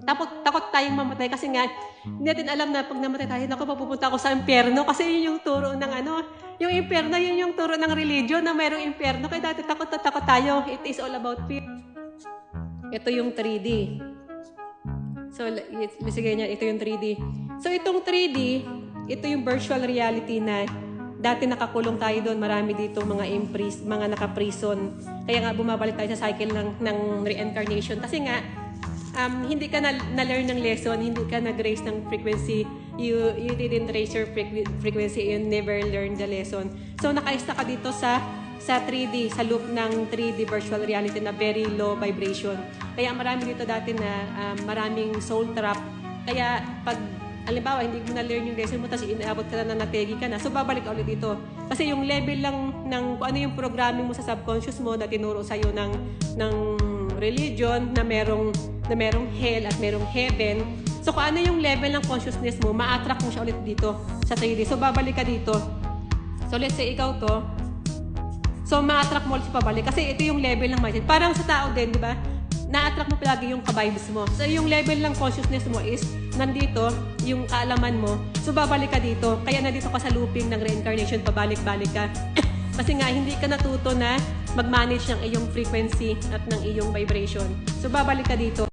Takot tayong mamatay kasi nga hindi natin alam na 'pag namatay tayo, naku mapupunta ako sa impyerno kasi yun yung turo ng ano, yung impyerno yun yung turo ng religion na merong impyerno kaya dati takot na takot tayo. It is all about fear. Ito yung 3D. So, sige niya, ito yung 3D. So, itong 3D, ito yung virtual reality na dati nakakulong tayo doon. Marami dito mga naka-prison. Kaya nga bumabalik tayo sa cycle ng reincarnation. Kasi nga, hindi ka na-learn ng lesson, hindi ka nag-raise ng frequency, you didn't raise your frequency, you never learned the lesson. So, naka-stuck ka dito sa 3D, sa loop ng 3D virtual reality na very low vibration. Kaya marami dito dati na maraming soul trap. Kaya pag, halimbawa, hindi mo na-learn yung lesson mo, tapos inaabot ka na nategi ka na, so babalik ulit dito. Kasi yung level lang ng kung ano yung programming mo sa subconscious mo na tinuro sa'yo ng religion na merong hell at merong heaven. So kung ano yung level ng consciousness mo, ma-attract mo siya ulit dito sa 3D. So babalik ka dito. So let's say ikaw to, so, ma-attract mo ulit siya pabalik. Kasi ito yung level ng mindset. Parang sa tao din, di ba? Na-attract mo palagi yung ka-vibes mo. So, yung level ng consciousness mo is nandito, yung kaalaman mo. So, babalik ka dito. Kaya nandito ka sa looping ng reincarnation, pabalik-balik ka. Kasi nga, hindi ka natuto na mag-manage ng iyong frequency at ng iyong vibration. So, babalik ka dito.